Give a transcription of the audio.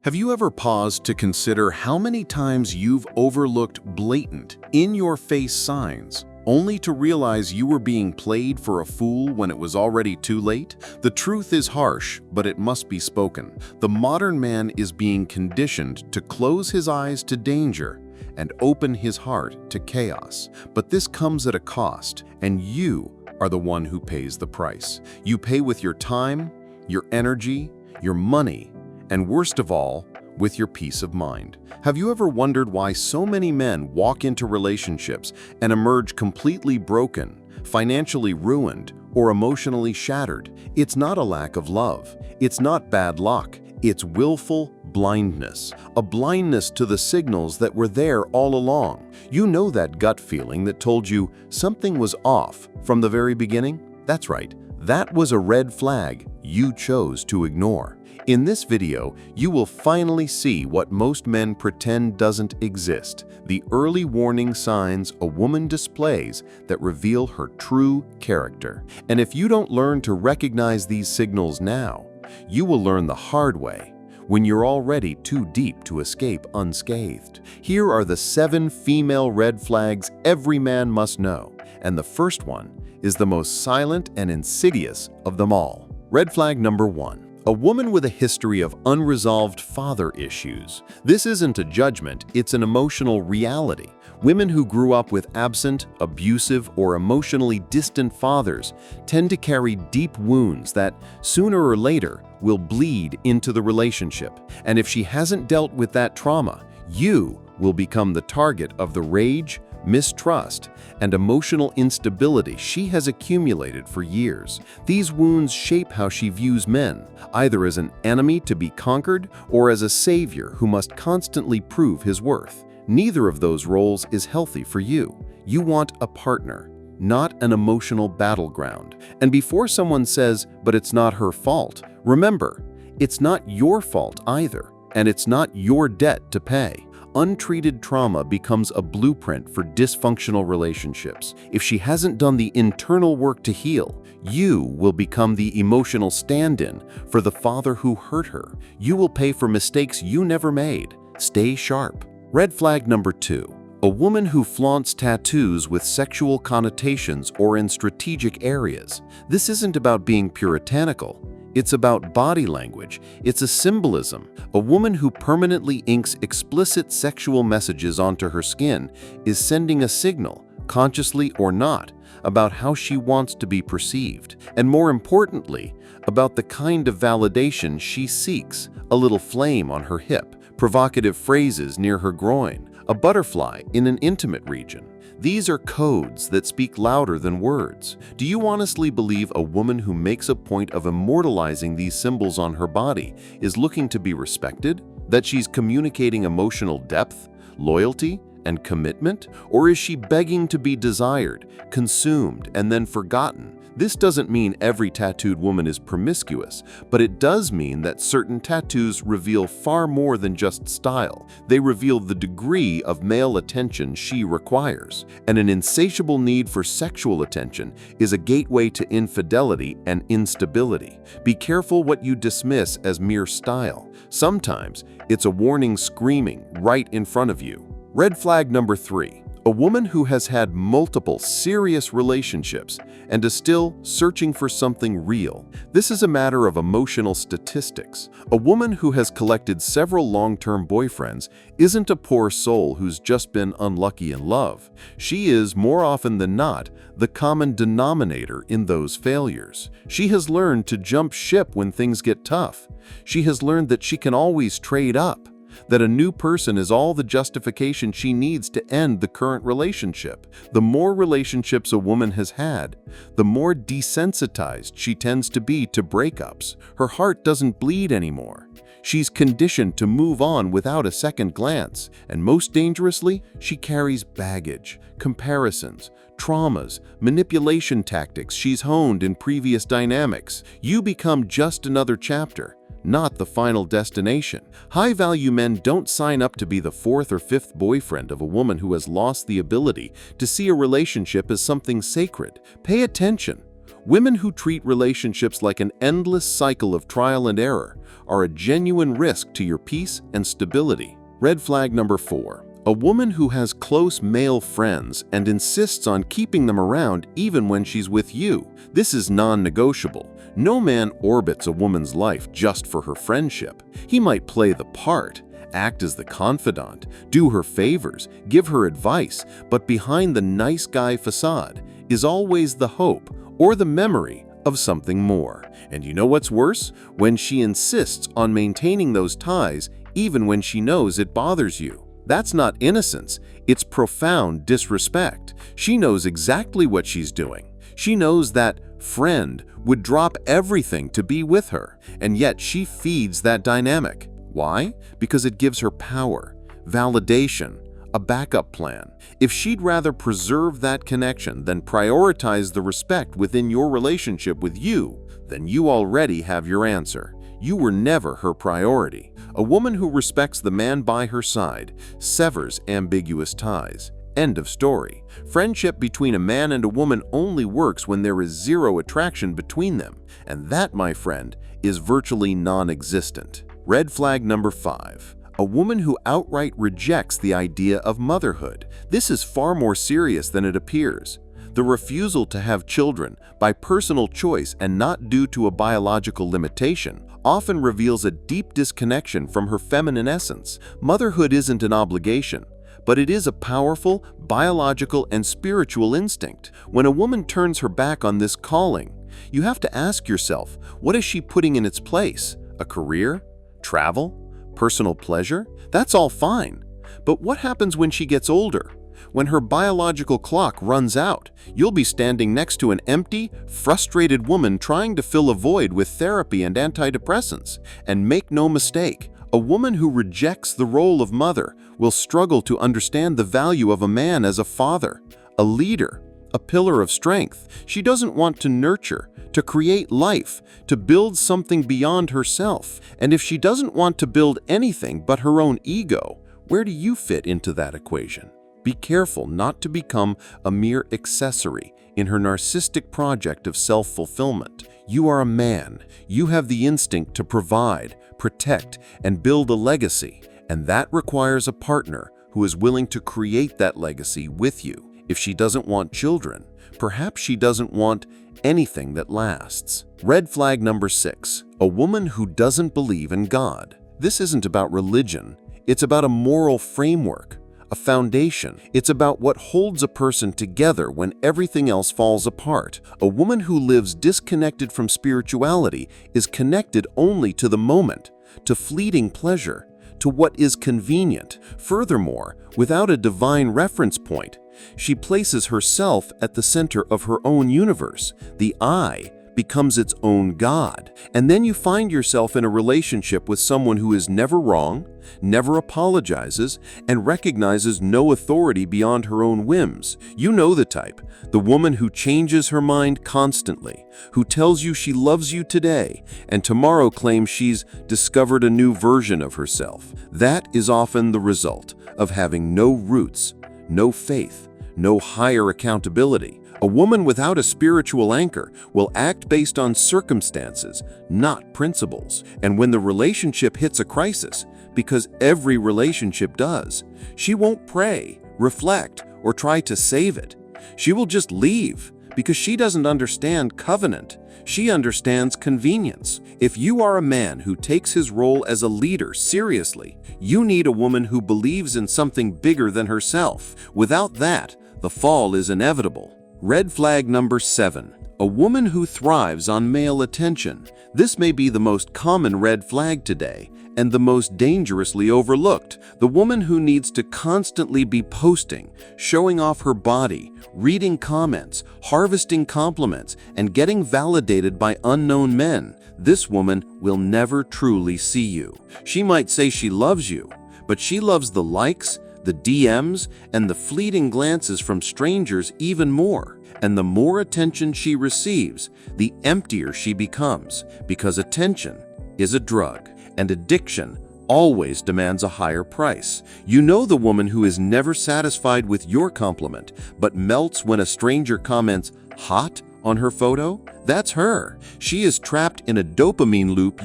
Have you ever paused to consider how many times you've overlooked blatant, in-your-face signs, only to realize you were being played for a fool when it was already too late? The truth is harsh, but it must be spoken. The modern man is being conditioned to close his eyes to danger and open his heart to chaos. But this comes at a cost, and you are the one who pays the price. You pay with your time, your energy, your money, and worst of all, with your peace of mind. Have you ever wondered why so many men walk into relationships and emerge completely broken, financially ruined, or emotionally shattered? It's not a lack of love. It's not bad luck. It's willful blindness. A blindness to the signals that were there all along. You know that gut feeling that told you something was off from the very beginning? That's right. That was a red flag you chose to ignore. In this video, you will finally see what most men pretend doesn't exist, the early warning signs a woman displays that reveal her true character. And if you don't learn to recognize these signals now, you will learn the hard way when you're already too deep to escape unscathed. Here are the 7 female red flags every man must know, and the first one is the most silent and insidious of them all. Red flag number 1. A woman with a history of unresolved father issues. This isn't a judgment, it's an emotional reality. Women who grew up with absent, abusive, or emotionally distant fathers tend to carry deep wounds that, sooner or later, will bleed into the relationship. And if she hasn't dealt with that trauma, you will become the target of the rage, mistrust, and emotional instability she has accumulated for years. These wounds shape how she views men, either as an enemy to be conquered or as a savior who must constantly prove his worth. Neither of those roles is healthy for you. You want a partner, not an emotional battleground. And before someone says, "But it's not her fault," remember, it's not your fault either, and it's not your debt to pay. Untreated trauma becomes a blueprint for dysfunctional relationships. If she hasn't done the internal work to heal, you will become the emotional stand-in for the father who hurt her. You will pay for mistakes you never made. Stay sharp. Red flag number 2. A woman who flaunts tattoos with sexual connotations or in strategic areas. This isn't about being puritanical. It's about body language. It's a symbolism. A woman who permanently inks explicit sexual messages onto her skin is sending a signal, consciously or not, about how she wants to be perceived. And more importantly, about the kind of validation she seeks. A little flame on her hip, provocative phrases near her groin, a butterfly in an intimate region. These are codes that speak louder than words. Do you honestly believe a woman who makes a point of immortalizing these symbols on her body is looking to be respected? That she's communicating emotional depth, loyalty, and commitment? Or is she begging to be desired, consumed, and then forgotten? This doesn't mean every tattooed woman is promiscuous, but it does mean that certain tattoos reveal far more than just style. They reveal the degree of male attention she requires. And an insatiable need for sexual attention is a gateway to infidelity and instability. Be careful what you dismiss as mere style. Sometimes it's a warning screaming right in front of you. Red flag number 3. A woman who has had multiple serious relationships and is still searching for something real. This is a matter of emotional statistics. A woman who has collected several long-term boyfriends isn't a poor soul who's just been unlucky in love. She is, more often than not, the common denominator in those failures. She has learned to jump ship when things get tough. She has learned that she can always trade up, that a new person is all the justification she needs to end the current relationship. The more relationships a woman has had, the more desensitized she tends to be to breakups. Her heart doesn't bleed anymore. She's conditioned to move on without a second glance, and most dangerously, she carries baggage, comparisons, traumas, manipulation tactics she's honed in previous dynamics. You become just another chapter, not the final destination. High-value men don't sign up to be the 4th or 5th boyfriend of a woman who has lost the ability to see a relationship as something sacred. Pay attention. Women who treat relationships like an endless cycle of trial and error are a genuine risk to your peace and stability. Red flag number 4. A woman who has close male friends and insists on keeping them around even when she's with you. This is non-negotiable. No man orbits a woman's life just for her friendship. He might play the part, act as the confidant, do her favors, give her advice, but behind the nice guy facade is always the hope or the memory of something more. And you know what's worse? When she insists on maintaining those ties even when she knows it bothers you. That's not innocence, it's profound disrespect. She knows exactly what she's doing. She knows that friend would drop everything to be with her, and yet she feeds that dynamic. Why? Because it gives her power, validation, a backup plan. If she'd rather preserve that connection than prioritize the respect within your relationship with you, then you already have your answer. You were never her priority. A woman who respects the man by her side severs ambiguous ties. End of story. Friendship between a man and a woman only works when there is zero attraction between them, and that, my friend, is virtually non-existent. Red flag number 5. A woman who outright rejects the idea of motherhood. This is far more serious than it appears. The refusal to have children by personal choice and not due to a biological limitation often reveals a deep disconnection from her feminine essence. Motherhood isn't an obligation, but it is a powerful biological and spiritual instinct. When a woman turns her back on this calling, you have to ask yourself, what is she putting in its place? A career? Travel? Personal pleasure? That's all fine. But what happens when she gets older? When her biological clock runs out, you'll be standing next to an empty, frustrated woman trying to fill a void with therapy and antidepressants. And make no mistake, a woman who rejects the role of mother will struggle to understand the value of a man as a father, a leader, a pillar of strength. She doesn't want to nurture, to create life, to build something beyond herself. And if she doesn't want to build anything but her own ego, where do you fit into that equation? Be careful not to become a mere accessory in her narcissistic project of self-fulfillment. You are a man. You have the instinct to provide, protect, and build a legacy, and that requires a partner who is willing to create that legacy with you. If she doesn't want children, perhaps she doesn't want anything that lasts. Red flag number 6. A woman who doesn't believe in God. This isn't about religion. It's about a moral framework, a foundation. It's about what holds a person together when everything else falls apart. A woman who lives disconnected from spirituality is connected only to the moment, to fleeting pleasure, to what is convenient. Furthermore, without a divine reference point, she places herself at the center of her own universe. The I becomes its own God. And then you find yourself in a relationship with someone who is never wrong, never apologizes, and recognizes no authority beyond her own whims. You know the type, the woman who changes her mind constantly, who tells you she loves you today and tomorrow claims she's discovered a new version of herself. That is often the result of having no roots, no faith, no higher accountability. A woman without a spiritual anchor will act based on circumstances, not principles. And when the relationship hits a crisis, because every relationship does, she won't pray, reflect, or try to save it. She will just leave because she doesn't understand covenant. She understands convenience. If you are a man who takes his role as a leader seriously, you need a woman who believes in something bigger than herself. Without that, the fall is inevitable. Red flag number 7. A woman who thrives on male attention. This may be the most common red flag today and the most dangerously overlooked. The woman who needs to constantly be posting, showing off her body, reading comments, harvesting compliments, and getting validated by unknown men. This woman will never truly see you. She might say she loves you, but she loves the likes, the DMs, and the fleeting glances from strangers even more. And the more attention she receives, the emptier she becomes, because attention is a drug, and addiction always demands a higher price. You know the woman who is never satisfied with your compliment, but melts when a stranger comments hot on her photo? That's her. She is trapped in a dopamine loop